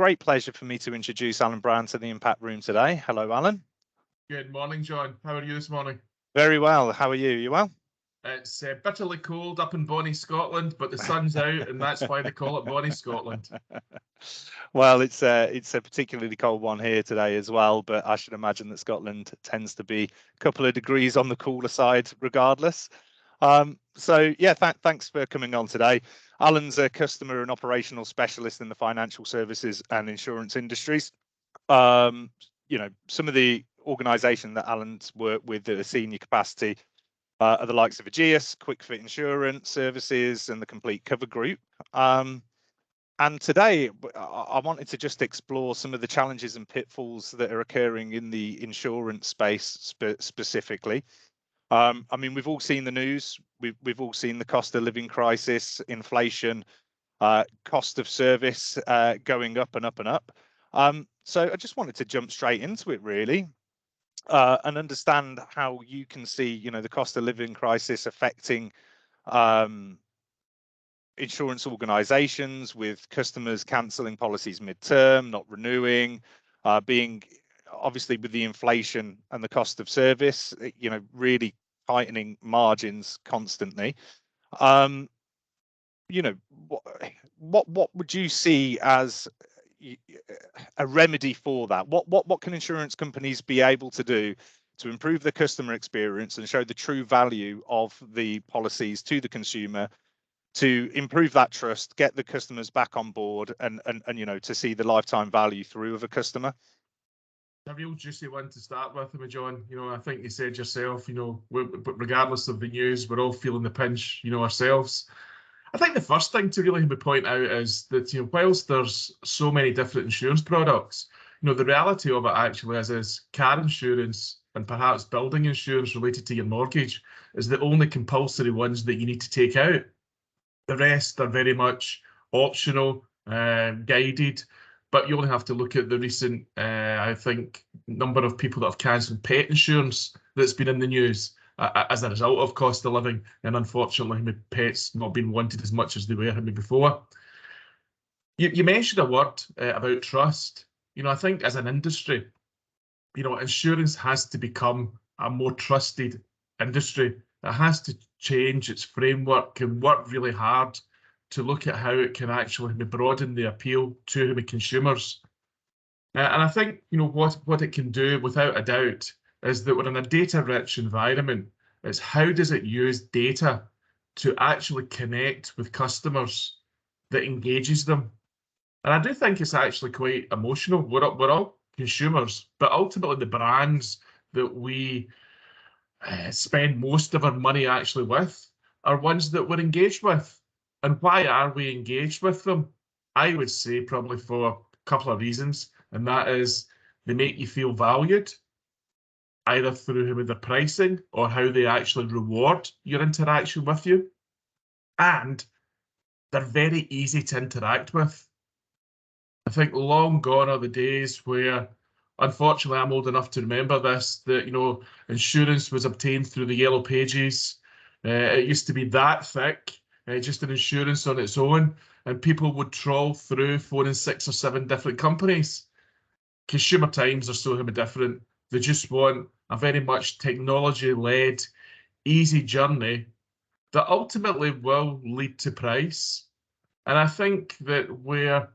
great pleasure for me to introduce Alan Brown to the Impact Room today. Hello, Alan. Good morning, John. How are you this morning? Very well. How are you? You well? It's bitterly cold up in Bonnie, Scotland, but the sun's out, and that's why they call it Bonnie, Scotland. Well, it's a particularly cold one here today as well, but I should imagine that Scotland tends to be a couple of degrees on the cooler side regardless. So yeah, thanks for coming on today. Alan's a customer and operational specialist in the financial services and insurance industries. Some of the organisation that Alan's worked with at a senior capacity are the likes of Ageas, Kwik Insurance Services, and the Complete Cover Group. And today, I wanted to just explore some of the challenges and pitfalls that are occurring in the insurance space specifically. I mean, we've all seen the news. We've all seen the cost of living crisis, inflation, cost of service going up and up and up. So I just wanted to jump straight into it, really, and understand how you can see, the cost of living crisis affecting insurance organizations, with customers cancelling policies mid-term, not renewing, being obviously with the inflation and the cost of service, really tightening margins constantly. What would you see as a remedy for that? What can insurance companies be able to do to improve the customer experience and show the true value of the policies to the consumer, to improve that trust, get the customers back on board, and to see the lifetime value through of a customer? A real juicy one to start with, John. I think you said yourself, regardless of the news, we're all feeling the pinch, ourselves. I think the first thing to really point out is that, whilst there's so many different insurance products, the reality of it actually is car insurance and perhaps building insurance related to your mortgage is the only compulsory ones that you need to take out. The rest are very much optional, guided, but you only have to look at the recent, I think, number of people that have cancelled pet insurance that's been in the news as a result of cost of living, and unfortunately, pets not being wanted as much as they were before. You mentioned a word about trust. I think as an industry, insurance has to become a more trusted industry. It has to change its framework and work really hard to look at how it can actually broaden the appeal to the consumers. And I think, what it can do without a doubt is that we're in a data-rich environment. It's how does it use data to actually connect with customers that engages them. And I do think it's actually quite emotional. We're all consumers, but ultimately the brands that we spend most of our money actually with are ones that we're engaged with. And why are we engaged with them? I would say probably for a couple of reasons, and that is they make you feel valued, either through their pricing or how they actually reward your interaction with you. And they're very easy to interact with. I think long gone are the days where, unfortunately, I'm old enough to remember this, that, insurance was obtained through the Yellow Pages. It used to be that thick, just an insurance on its own, and people would trawl through phoning 6 or 7 different companies. Consumer times are so different. They just want a very much technology-led, easy journey that ultimately will lead to price. And I think that where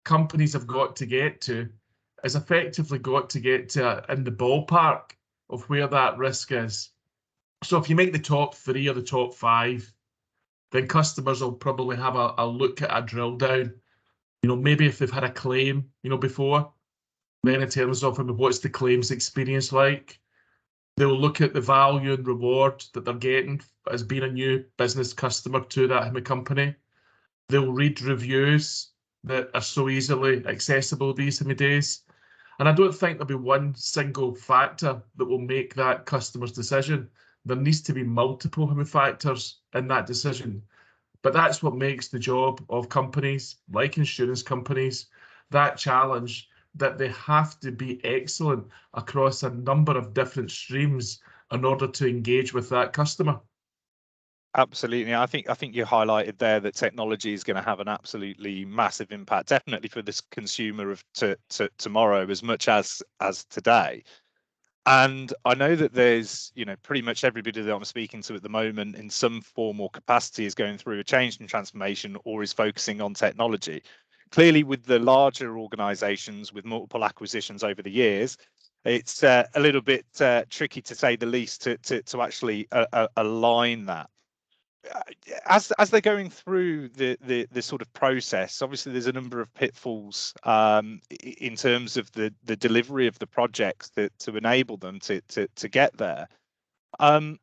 companies have got to get to is effectively got to get to in the ballpark of where that risk is. So if you make the top 3 or the top 5, then customers will probably have a look at a drill down. Maybe if they've had a claim, before, then in terms of what's the claims experience like, they'll look at the value and reward that they're getting as being a new business customer to that company. They'll read reviews that are so easily accessible these days. And I don't think there'll be one single factor that will make that customer's decision. There needs to be multiple factors in that decision. But that's what makes the job of companies like insurance companies that challenge, that they have to be excellent across a number of different streams in order to engage with that customer. Absolutely. I think you highlighted there that technology is going to have an absolutely massive impact, definitely for this consumer of tomorrow as much as today. And I know that there's, pretty much everybody that I'm speaking to at the moment in some form or capacity is going through a change and transformation or is focusing on technology. Clearly, with the larger organizations with multiple acquisitions over the years, it's a little bit tricky, to say the least, to actually align that. As they're going through the sort of process, obviously there's a number of pitfalls in terms of the delivery of the projects to enable them to get there. I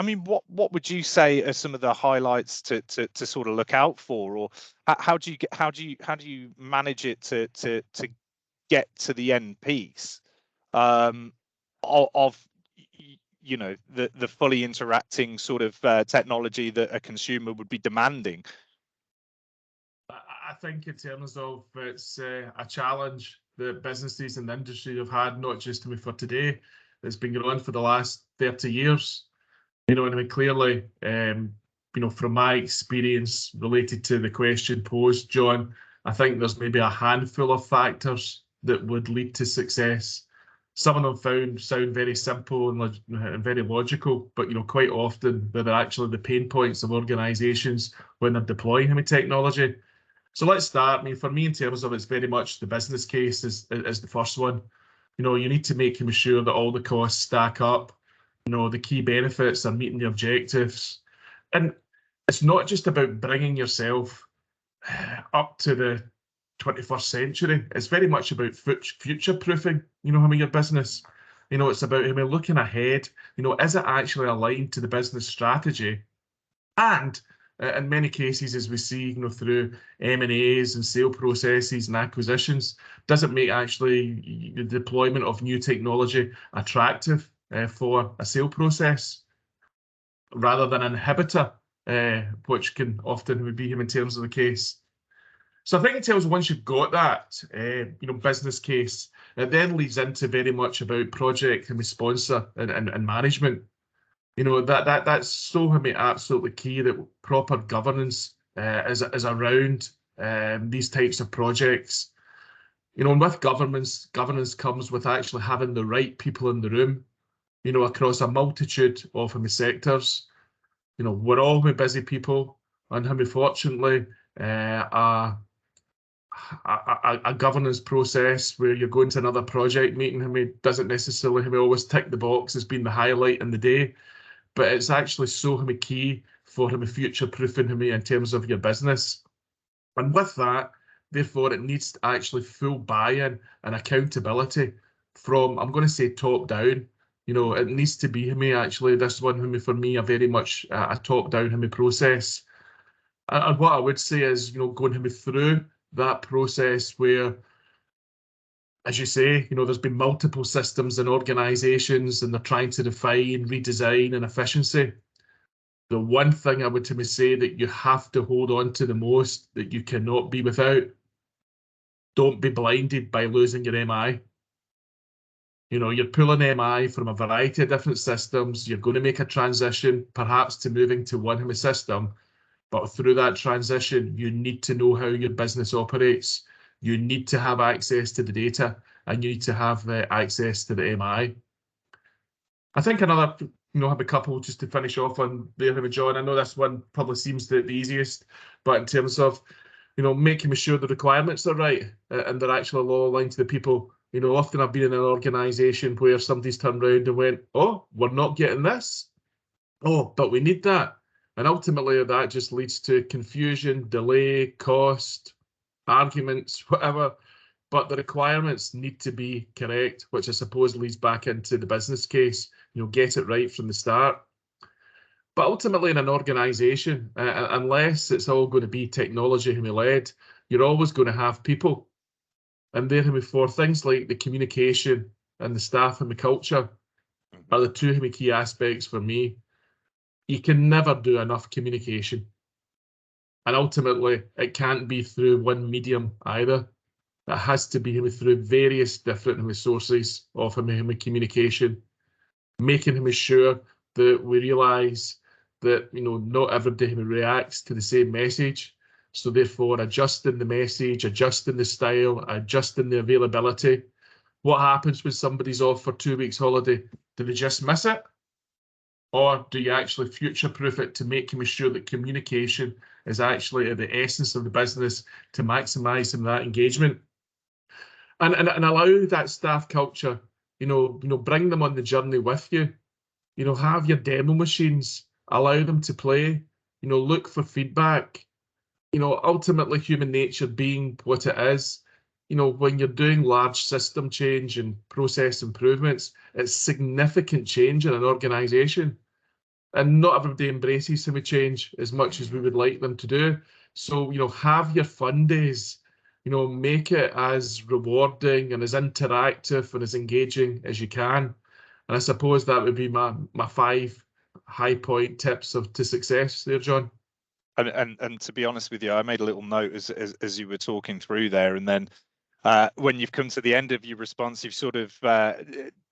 mean, what would you say are some of the highlights to sort of look out for, or how do you manage it to get to the end piece of the fully interacting sort of technology that a consumer would be demanding? I think in terms of it's a challenge that businesses and the industry have had, not just for today, it's been going on for the last 30 years. And I mean, clearly, from my experience related to the question posed, John, I think there's maybe a handful of factors that would lead to success. Some of them sound very simple and very logical, but quite often they're actually the pain points of organisations when they're deploying technology. So let's start. I mean, for me, in terms of it's very much the business case is the first one. You need to make sure that all the costs stack up. The key benefits are meeting the objectives, and it's not just about bringing yourself up to the 21st century. It's very much about future-proofing, your business. It's about looking ahead. Is it actually aligned to the business strategy? And in many cases, as we see, through M&As and sale processes and acquisitions, does it make actually the deployment of new technology attractive for a sale process rather than an inhibitor, which can often be in terms of the case. So I think in terms of once you've got that, business case, it then leads into very much about project and sponsor and management. That's so absolutely key, that proper governance is around these types of projects. And with governance comes with actually having the right people in the room, across a multitude of sectors. We're all busy people, and fortunately, a governance process where you're going to another project meeting doesn't necessarily always tick the box as being the highlight in the day, but it's actually so key for future-proofing in terms of your business. And with that, therefore, it needs actually full buy-in and accountability from, I'm going to say, top down. It needs to be actually this one for me a very much a top-down process. And what I would say is, going through that process where, as you say, there's been multiple systems and organisations, and they're trying to define, redesign, and efficiency. The one thing I would say that you have to hold on to the most, that you cannot be without, don't be blinded by losing your MI. You're pulling MI from a variety of different systems. You're going to make a transition, perhaps to moving to one system. But through that transition, you need to know how your business operates. You need to have access to the data, and you need to have access to the MI. I think another, have a couple just to finish off on there, John. I know this one probably seems the easiest, but in terms of, making sure the requirements are right and they're actually all aligned to the people. Often I've been in an organisation where somebody's turned around and went, "Oh, we're not getting this. Oh, but we need that." And ultimately, that just leads to confusion, delay, cost, arguments, whatever. But the requirements need to be correct, which I suppose leads back into the business case. Get it right from the start. But ultimately, in an organisation, unless it's all going to be technology-led, you're always going to have people. And therefore, things like the communication and the staff and the culture are the two key aspects for me. You can never do enough communication. And ultimately, it can't be through one medium either. It has to be through various different sources of communication, making sure that we realise that, you know, not everybody reacts to the same message. So therefore, adjusting the message, adjusting the style, adjusting the availability. What happens when somebody's off for 2 weeks holiday? Do they just miss it? Or do you actually future-proof it to making sure that communication is actually at the essence of the business to maximise some of that engagement? And allow that staff culture, you know, bring them on the journey with you. You know, have your demo machines, allow them to play, you know, look for feedback. You know, ultimately human nature being what it is, you know, when you're doing large system change and process improvements, it's significant change in an organization. And not everybody embraces some change as much as we would like them to do. So, you know, have your fun days, you know, make it as rewarding and as interactive and as engaging as you can. And I suppose that would be my 5 high point tips to success there, John. And to be honest with you, I made a little note as you were talking through there, and then when you've come to the end of your response, you've sort of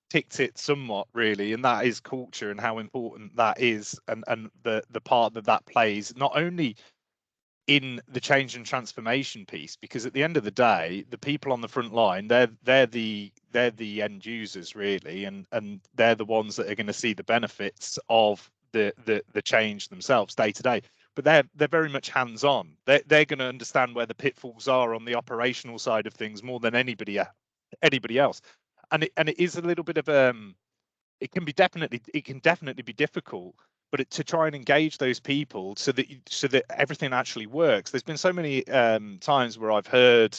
ticked it somewhat, really, and that is culture and how important that is, and the part that plays, not only in the change and transformation piece, because at the end of the day, the people on the front line, they're the end users, really, and they're the ones that are going to see the benefits of the change themselves day to day. But they're very much hands-on. They're going to understand where the pitfalls are on the operational side of things more than anybody else. And it is a little bit of it can definitely be difficult, but to try and engage those people so that everything actually works. There's been so many times where I've heard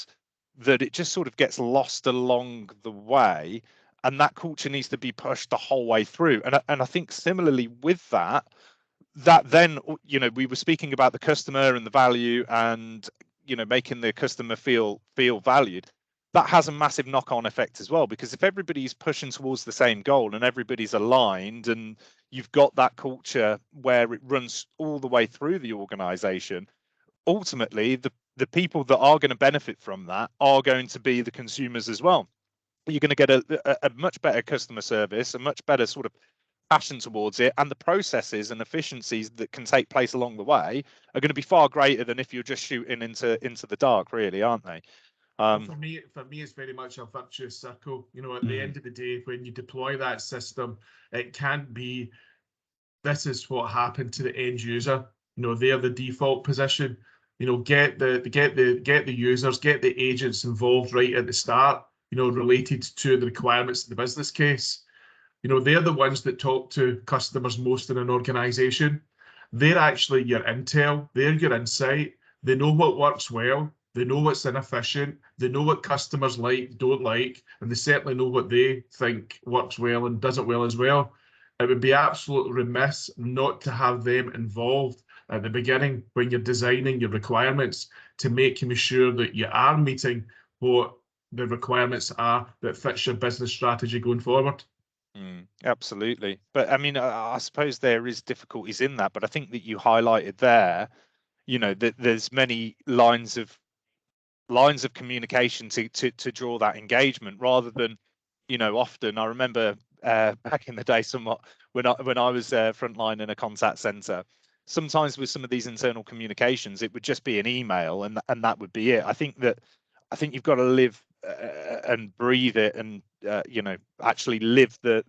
that it just sort of gets lost along the way, and that culture needs to be pushed the whole way through. And I think similarly with that then, you know, we were speaking about the customer and the value, and, you know, making the customer feel valued. That has a massive knock-on effect as well, because if everybody's pushing towards the same goal and everybody's aligned, and you've got that culture where it runs all the way through the organization, ultimately the people that are going to benefit from that are going to be the consumers as well. You're going to get a much better customer service, a much better sort of passion towards it, and the processes and efficiencies that can take place along the way are going to be far greater than if you're just shooting into the dark, really, aren't they? Well, for me, it's very much a virtuous circle. You know, at the end of the day, when you deploy that system, it can't be, this is what happened to the end user. You know, they're the default position. You know, get the users, get the agents involved right at the start. You know, related to the requirements of the business case. You know, they're the ones that talk to customers most in an organization. They're actually your intel, they're your insight. They know what works well, they know what's inefficient, they know what customers like, don't like, and they certainly know what they think works well and doesn't well as well. It would be absolutely remiss not to have them involved at the beginning when you're designing your requirements, to making sure that you are meeting what the requirements are that fits your business strategy going forward. Absolutely. But I mean, I suppose there is difficulties in that, but I think that you highlighted there, you know, that there's many lines of communication to draw that engagement, rather than, you know, often I remember back in the day somewhat when I was frontline in a contact center, sometimes with some of these internal communications, it would just be an email, and that would be it. I think you've got to live and breathe it, and you know, actually live the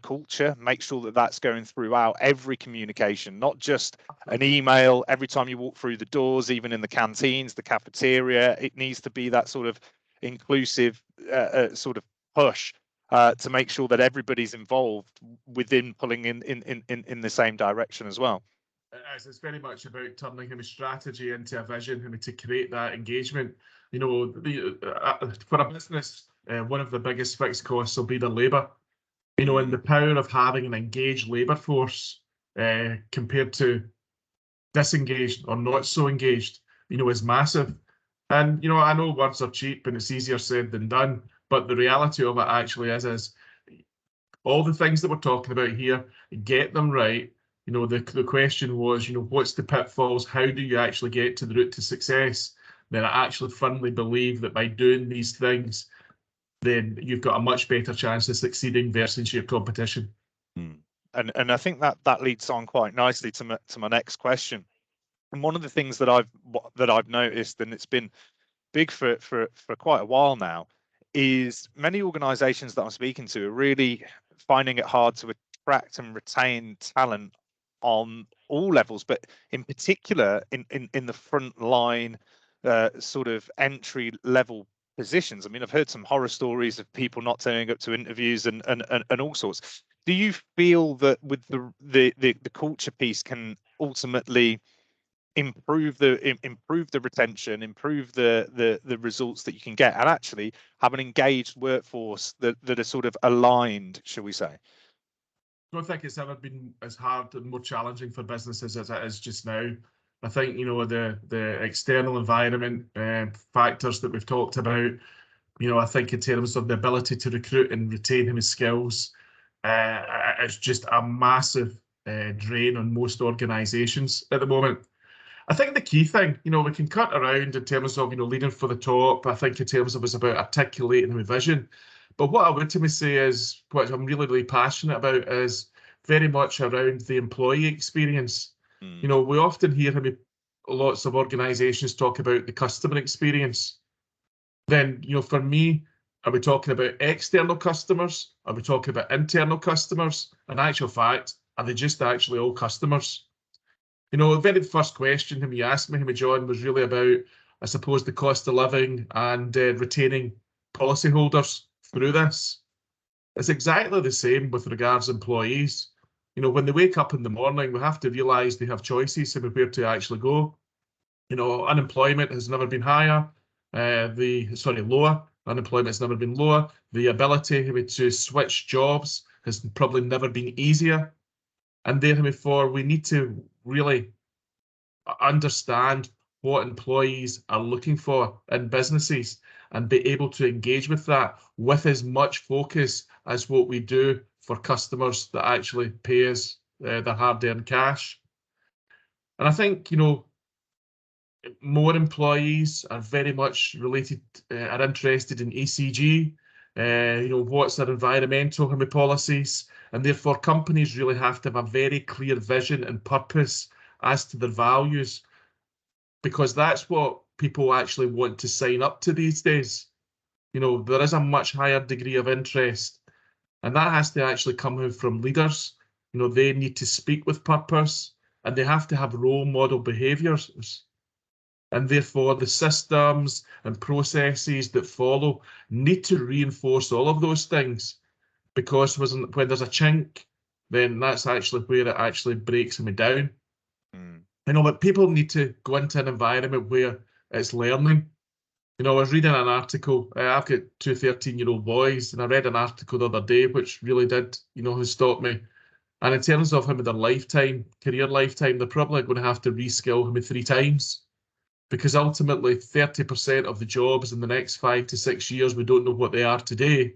culture. Make sure that that's going throughout every communication, not just an email. Every time you walk through the doors, even in the canteens, the cafeteria, it needs to be that sort of inclusive sort of push to make sure that everybody's involved within pulling in the same direction as well. It's very much about turning a strategy into a vision, to create that engagement. You know, for a business, one of the biggest fixed costs will be the labour. You know, and the power of having an engaged labour force compared to disengaged or not so engaged, you know, is massive. And, you know, I know words are cheap and it's easier said than done, but the reality of it actually is all the things that we're talking about here, get them right. You know, the question was, you know, what's the pitfalls? How do you actually get to the route to success? Then I actually firmly believe that by doing these things, then you've got a much better chance of succeeding versus your competition. and I think that leads on quite nicely to my next question. And one of the things that I've noticed, and it's been big for quite a while now, is many organizations that I'm speaking to are really finding it hard to attract and retain talent on all levels, but in particular in the front line sort of entry level positions. I mean, I've heard some horror stories of people not turning up to interviews and all sorts. Do you feel that with the culture piece can ultimately improve the retention, improve the results that you can get, and actually have an engaged workforce that are sort of aligned, shall we say? I don't think it's ever been as hard and more challenging for businesses as it is just now. I think, you know, the external environment factors that we've talked about, you know, I think in terms of the ability to recruit and retain his skills, it's just a massive drain on most organisations at the moment. I think the key thing, you know, we can cut around in terms of, you know, leading for the top. I think in terms of it's about articulating the vision. But what I would to me say is, what I'm really, really passionate about is very much around the employee experience. You know, we often hear lots of organisations talk about the customer experience. Then, you know, for me, are we talking about external customers? Are we talking about internal customers? In actual fact, are they just actually all customers? You know, the very first question him you asked me, John, was really about, I suppose, the cost of living and retaining policyholders through this. It's exactly the same with regards to employees. You know, when they wake up in the morning, we have to realise they have choices about where to actually go. You know, unemployment has never been higher. Lower. Unemployment has never been lower. The ability to switch jobs has probably never been easier. And therefore, we need to really understand what employees are looking for in businesses and be able to engage with that with as much focus as what we do for customers that actually pay us their hard-earned cash. And I think, you know, more employees are very much are interested in ECG, you know, what's their environmental policies, and therefore companies really have to have a very clear vision and purpose as to their values, because that's what people actually want to sign up to these days. You know, there is a much higher degree of interest, and that has to actually come from leaders. You know, they need to speak with purpose, and they have to have role model behaviours. And therefore, the systems and processes that follow need to reinforce all of those things, because when there's a chink, then that's actually where it actually breaks me down. You know, but people need to go into an environment where it's learning. You know, I was reading an article. I've got two 13-year-old boys, and I read an article the other day which really did, you know, has stopped me. And in terms of him in their career lifetime, they're probably going to have to reskill him 3 times. Because ultimately 30% of the jobs in the next 5 to 6 years, we don't know what they are today.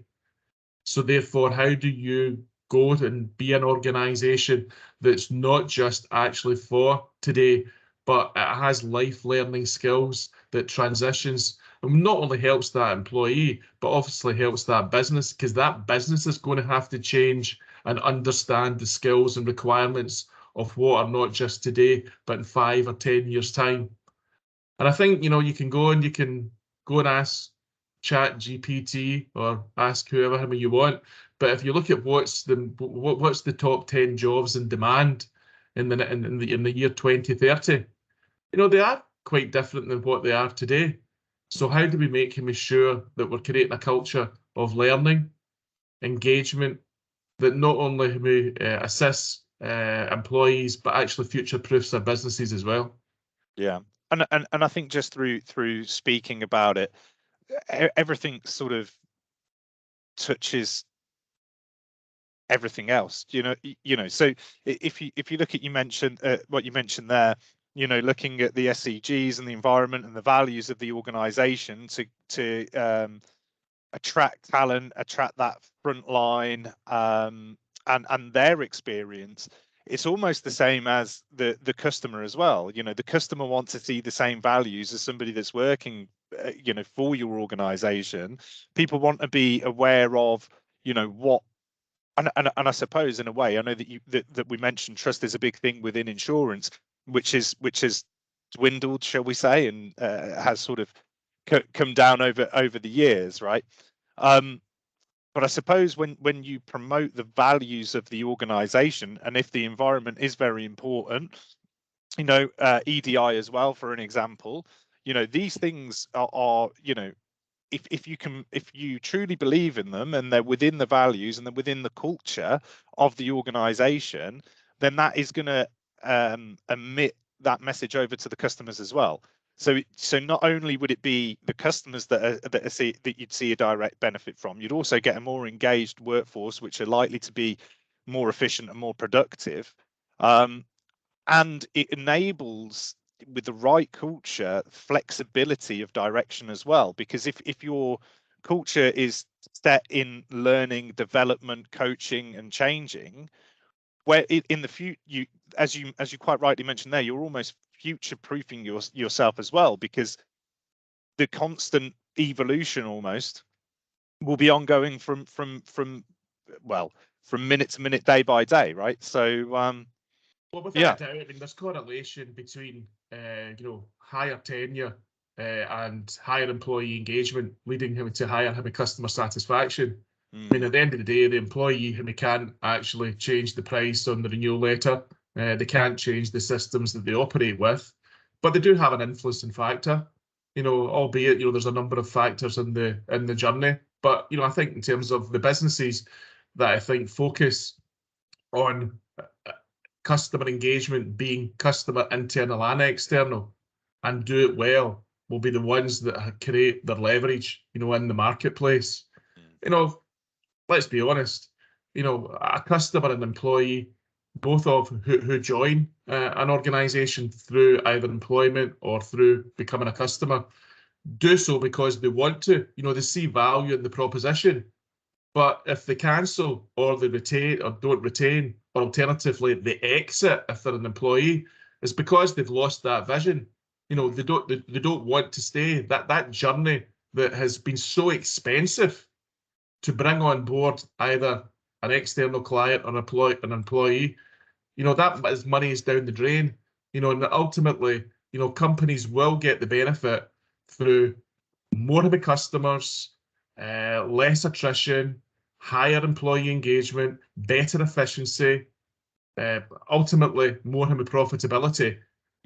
So therefore, how do you go and be an organisation that's not just actually for today, but it has life learning skills that transitions and not only helps that employee, but obviously helps that business, because that business is going to have to change and understand the skills and requirements of what are not just today, but in 5 or 10 years' time. And I think, you know, you can go and ask Chat GPT or ask whoever you want. But if you look at what's the top 10 jobs in demand in the year 2030, you know, they are quite different than what they are today. So how do we make him sure that we're creating a culture of learning, engagement, that not only assists employees, but actually future-proofs their businesses as well? Yeah. And I think just through speaking about it, everything sort of touches everything else. You know. So if you look at what you mentioned there, you know, looking at the SEGs and the environment and the values of the organisation to attract talent, attract that front line, and their experience. It's almost the same as the customer as well. You know, the customer wants to see the same values as somebody that's working, you know, for your organisation. People want to be aware of, you know, what And I suppose in a way, I know that that we mentioned trust is a big thing within insurance, which has dwindled, shall we say, and has sort of come down over the years, right? But I suppose when you promote the values of the organization, and if the environment is very important, EDI as well, for an example, these things are if you truly believe in them and they're within the values and they're within the culture of the organization, then that is going to emit that message over to the customers as well. So not only would it be the customers that you'd see a direct benefit from, you'd also get a more engaged workforce, which are likely to be more efficient and more productive. And it enables, with the right culture, flexibility of direction as well, because if your culture is set in learning, development, coaching and changing, where in the future, as you quite rightly mentioned there, you're almost future proofing yourself as well, because the constant evolution almost will be ongoing from minute to minute, day by day, right? So Well, yeah. without a doubt, I mean, there's correlation between, higher tenure and higher employee engagement, leading him to higher customer satisfaction. I mean, at the end of the day, the employee who can't actually change the price on the renewal letter, they can't change the systems that they operate with, but they do have an influencing factor. Albeit there's a number of factors in the journey. But I think in terms of the businesses that I think focus on customer engagement being customer internal and external, and do it well, will be the ones that create their leverage, in the marketplace. Let's be honest, a customer and employee, both of who join an organization through either employment or through becoming a customer, do so because they want to, they see value in the proposition. But if they cancel or they retain or don't retain, or alternatively they exit if they're an employee, it's because they've lost that vision. They don't want to stay. That journey that has been so expensive to bring on board either an external client or an employee, that money is down the drain. And ultimately, companies will get the benefit through more happy customers, less attrition, higher employee engagement, better efficiency, ultimately more profitability.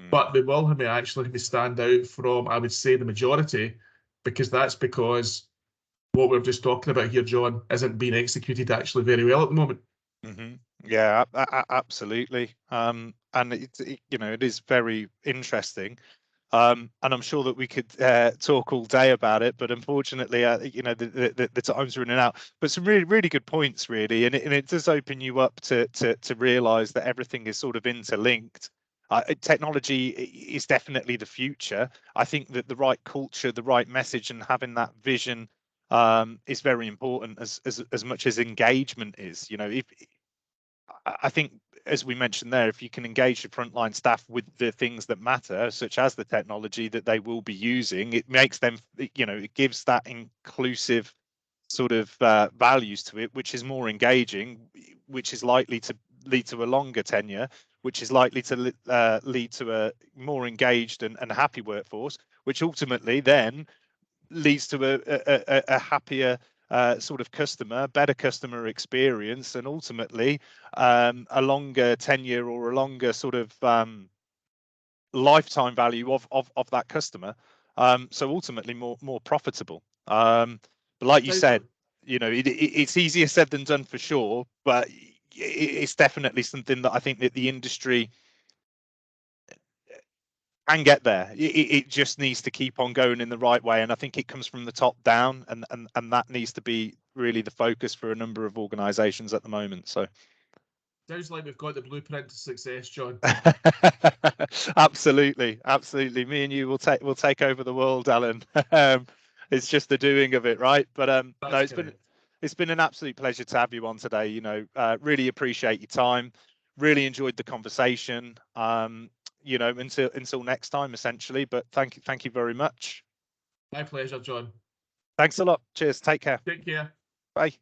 But they will actually stand out from, I would say, the majority, because what we're just talking about here, John, isn't being executed actually very well at the moment. Yeah, absolutely. And it is very interesting. And I'm sure that we could talk all day about it, but unfortunately, the time's running out. But some really, really good points, really, and it does open you up to realise that everything is sort of interlinked. Technology is definitely the future. I think that the right culture, the right message, and having that vision is very important as much as engagement is. If I think, as we mentioned there, if you can engage your frontline staff with the things that matter, such as the technology that they will be using, it makes them, it gives that inclusive sort of values to it, which is more engaging, which is likely to lead to a longer tenure, which is likely to lead to a more engaged and happy workforce, which ultimately then leads to a happier sort of customer, better customer experience, and ultimately a longer tenure or a longer sort of lifetime value of that customer. So ultimately more profitable. But like you said, it's easier said than done for sure, but it's definitely something that I think that the industry can get there. It just needs to keep on going in the right way, and I think it comes from the top down, and that needs to be really the focus for a number of organisations at the moment. So sounds like we've got the blueprint to success, John. Absolutely. Me and you will take over the world, Alan. It's just the doing of it, right? But no, it's been an absolute pleasure to have you on today. Really appreciate your time. Really enjoyed the conversation. Until next time, essentially. But thank you very much. My pleasure, John. Thanks a lot. Cheers. Take care. Take care. Bye.